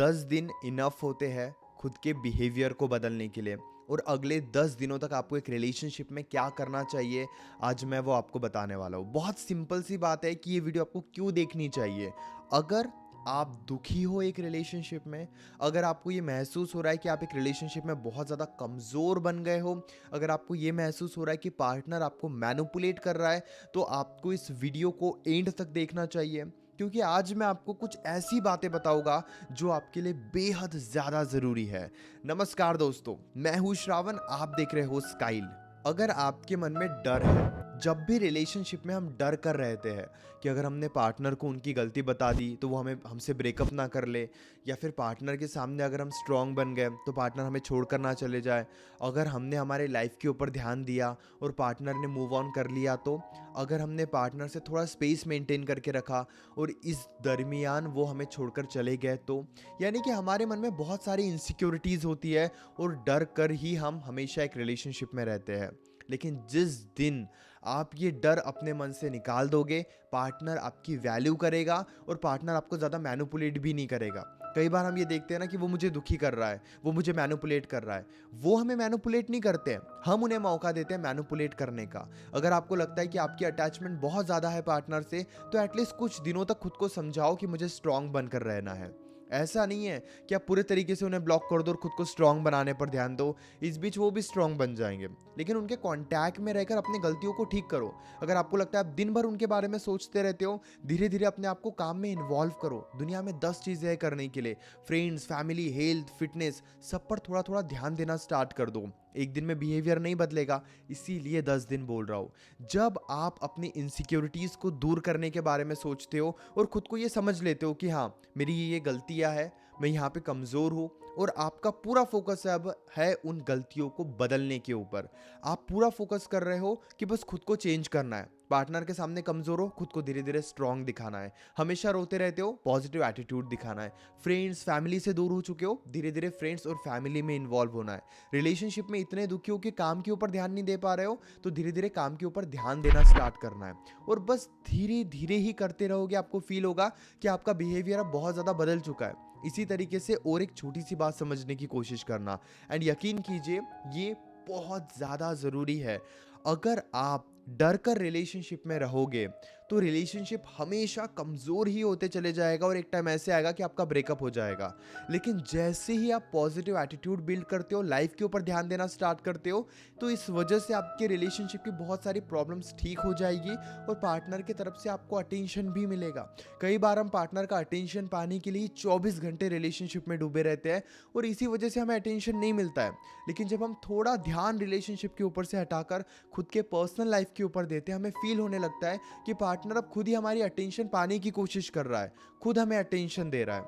10 दिन इनफ होते हैं खुद के बिहेवियर को बदलने के लिए। और अगले 10 दिनों तक आपको एक रिलेशनशिप में क्या करना चाहिए, आज मैं वो आपको बताने वाला हूँ। बहुत सिंपल सी बात है कि ये वीडियो आपको क्यों देखनी चाहिए। अगर आप दुखी हो एक रिलेशनशिप में, अगर आपको ये महसूस हो रहा है कि आप एक रिलेशनशिप में बहुत ज़्यादा कमज़ोर बन गए हो, अगर आपको ये महसूस हो रहा है कि पार्टनर आपको मैनिपुलेट कर रहा है, तो आपको इस वीडियो को एंड तक देखना चाहिए। क्योंकि आज मैं आपको कुछ ऐसी बातें बताऊंगा जो आपके लिए बेहद ज़्यादा ज़रूरी है। नमस्कार दोस्तों, मैं हूं श्रावण, आप देख रहे हो स्काइल। अगर आपके मन में डर है, जब भी रिलेशनशिप में हम डर कर रहते हैं कि अगर हमने पार्टनर को उनकी गलती बता दी तो वो हमें हमसे ब्रेकअप ना कर ले, या फिर पार्टनर के सामने अगर हम स्ट्रांग बन गए तो पार्टनर हमें छोड़कर ना चले जाए, अगर हमने हमारे लाइफ के ऊपर ध्यान दिया और पार्टनर ने मूव ऑन कर लिया, तो अगर हमने पार्टनर से थोड़ा स्पेस मेंटेन करके रखा और इस दरमियान वो हमें छोड़कर चले गए, तो यानी कि हमारे मन में बहुत सारी इनसिक्योरिटीज़ होती है और डर कर ही हम हमेशा एक रिलेशनशिप में रहते हैं। लेकिन जिस दिन आप ये डर अपने मन से निकाल दोगे, पार्टनर आपकी वैल्यू करेगा और पार्टनर आपको ज़्यादा मैनिपुलेट भी नहीं करेगा। कई बार हम ये देखते हैं ना कि वो मुझे दुखी कर रहा है, वो मुझे मैनिपुलेट कर रहा है। वो हमें मैनिपुलेट नहीं करते हैं, हम उन्हें मौका देते हैं मैनिपुलेट करने का। अगर आपको लगता है कि आपकी अटैचमेंट बहुत ज़्यादा है पार्टनर से, तो एटलीस्ट कुछ दिनों तक खुद को समझाओ कि मुझे स्ट्रांग बनकर रहना है। ऐसा नहीं है कि आप पूरे तरीके से उन्हें ब्लॉक कर दो और खुद को स्ट्रांग बनाने पर ध्यान दो। इस बीच वो भी स्ट्रांग बन जाएंगे, लेकिन उनके कांटेक्ट में रहकर अपनी गलतियों को ठीक करो। अगर आपको लगता है आप दिन भर उनके बारे में सोचते रहते हो, धीरे धीरे अपने आप को काम में इन्वॉल्व करो। दुनिया में 10 चीज़ें हैं करने के लिए, फ्रेंड्स, फैमिली, हेल्थ, फिटनेस, सब पर थोड़ा थोड़ा ध्यान देना स्टार्ट कर दो। एक दिन में बिहेवियर नहीं बदलेगा, इसीलिए 10 दिन बोल रहा हूँ। जब आप अपनी इनसिक्योरिटीज़ को दूर करने के बारे में सोचते हो और खुद को ये समझ लेते हो कि हाँ, मेरी ये गलतियाँ है, मैं यहाँ पे कमज़ोर हूँ, और आपका पूरा फोकस अब है उन गलतियों को बदलने के ऊपर। आप पूरा फोकस कर रहे हो कि बस खुद को चेंज करना है। पार्टनर के सामने कमज़ोर हो, खुद को धीरे धीरे स्ट्रांग दिखाना है। हमेशा रोते रहते हो, पॉजिटिव एटीट्यूड दिखाना है। फ्रेंड्स, फैमिली से दूर हो चुके हो, धीरे धीरे फ्रेंड्स और फैमिली में इन्वॉल्व होना है। रिलेशनशिप में इतने दुखी हो कि काम के ऊपर ध्यान नहीं दे पा रहे हो, तो धीरे धीरे काम के ऊपर ध्यान देना स्टार्ट करना है। और बस धीरे धीरे ही करते रहोगे, आपको फील होगा कि आपका बिहेवियर अब बहुत ज़्यादा बदल चुका है। इसी तरीके से और एक छोटी सी बात समझने की कोशिश करना, एंड यकीन कीजिए ये बहुत ज़्यादा ज़रूरी है। अगर आप डर कर रिलेशनशिप में रहोगे तो रिलेशनशिप हमेशा कमज़ोर ही होते चले जाएगा और एक टाइम ऐसे आएगा कि आपका ब्रेकअप हो जाएगा। लेकिन जैसे ही आप पॉजिटिव एटीट्यूड बिल्ड करते हो, लाइफ के ऊपर ध्यान देना स्टार्ट करते हो, तो इस वजह से आपके रिलेशनशिप की बहुत सारी प्रॉब्लम्स ठीक हो जाएगी और पार्टनर की तरफ से आपको अटेंशन भी मिलेगा। कई बार हम पार्टनर का अटेंशन पाने के लिए 24 घंटे रिलेशनशिप में डूबे रहते हैं और इसी वजह से हमें अटेंशन नहीं मिलता है। लेकिन जब हम थोड़ा ध्यान रिलेशनशिप के ऊपर से हटाकर खुद के पर्सनल लाइफ के ऊपर देते हैं, हमें फील होने लगता है कि पार्टनर अब खुद ही हमारी अटेंशन पाने की कोशिश कर रहा है, खुद हमें अटेंशन दे रहा है।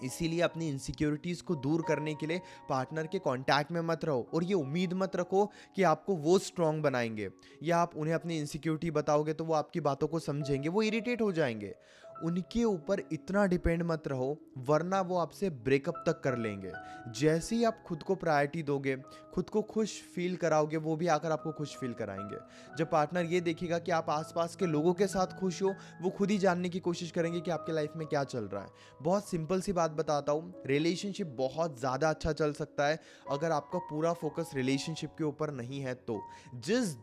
इसीलिए अपनी इनसिक्योरिटीज़ को दूर करने के लिए पार्टनर के कांटेक्ट में मत रहो और ये उम्मीद मत रखो कि आपको वो स्ट्रांग बनाएंगे, या आप उन्हें अपनी इनसिक्योरिटी बताओगे तो वो आपकी बातों को समझेंगे। वो इरिटेट हो जाएंगे। उनके ऊपर इतना डिपेंड मत रहो, वरना वो आपसे ब्रेकअप तक कर लेंगे। जैसे ही आप खुद को प्रायोरिटी दोगे, खुद को खुश फील कराओगे, वो भी आकर आपको खुश फील कराएंगे। जब पार्टनर ये देखेगा कि आप आसपास के लोगों के साथ खुश हो, वो खुद ही जानने की कोशिश करेंगे कि आपके लाइफ में क्या चल रहा है। बहुत सिंपल सी बात बताता हूँ, रिलेशनशिप बहुत ज़्यादा अच्छा चल सकता है अगर आपका पूरा फोकस रिलेशनशिप के ऊपर नहीं है तो। जिस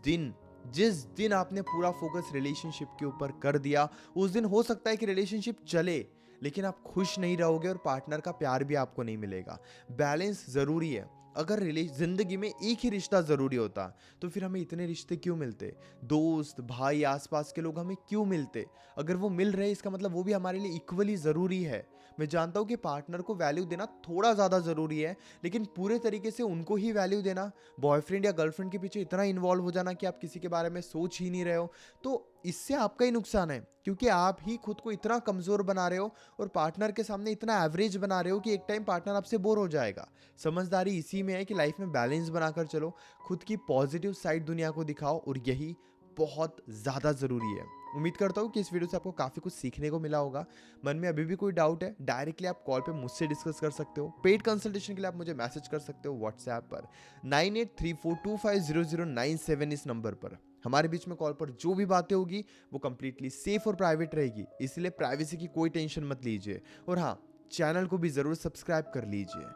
दिन आपने पूरा फोकस रिलेशनशिप के ऊपर कर दिया, उस दिन हो सकता है कि रिलेशनशिप चले, लेकिन आप खुश नहीं रहोगे और पार्टनर का प्यार भी आपको नहीं मिलेगा। बैलेंस ज़रूरी है। अगर जिंदगी में एक ही रिश्ता ज़रूरी होता तो फिर हमें इतने रिश्ते क्यों मिलते? दोस्त, भाई, आसपास के लोग हमें क्यों मिलते? अगर वो मिल रहे, इसका मतलब वो भी हमारे लिए इक्वली ज़रूरी है। मैं जानता हूँ कि पार्टनर को वैल्यू देना थोड़ा ज़्यादा ज़रूरी है, लेकिन पूरे तरीके से उनको ही वैल्यू देना, बॉयफ्रेंड या गर्लफ्रेंड के पीछे इतना इन्वॉल्व हो जाना कि आप किसी के बारे में सोच ही नहीं रहे हो, तो इससे आपका ही नुकसान है। क्योंकि आप ही खुद को इतना कमज़ोर बना रहे हो और पार्टनर के सामने इतना एवरेज बना रहे हो कि एक टाइम पार्टनर आपसे बोर हो जाएगा। समझदारी इसी में है कि लाइफ में बैलेंस बनाकर चलो, खुद की पॉजिटिव साइड दुनिया को दिखाओ, और यही बहुत ज़्यादा ज़रूरी है। उम्मीद करता हूँ कि इस वीडियो से आपको काफ़ी कुछ सीखने को मिला होगा। मन में अभी भी कोई डाउट है, डायरेक्टली आप कॉल पे मुझसे डिस्कस कर सकते हो। पेड कंसल्टेशन के लिए आप मुझे मैसेज कर सकते हो व्हाट्सएप पर 9834250097 इस नंबर पर। हमारे बीच में कॉल पर जो भी बातें होगी वो कंप्लीटली सेफ और प्राइवेट रहेगी, इसलिए प्राइवेसी की कोई टेंशन मत लीजिए। और हाँ, चैनल को भी ज़रूर सब्सक्राइब कर लीजिए।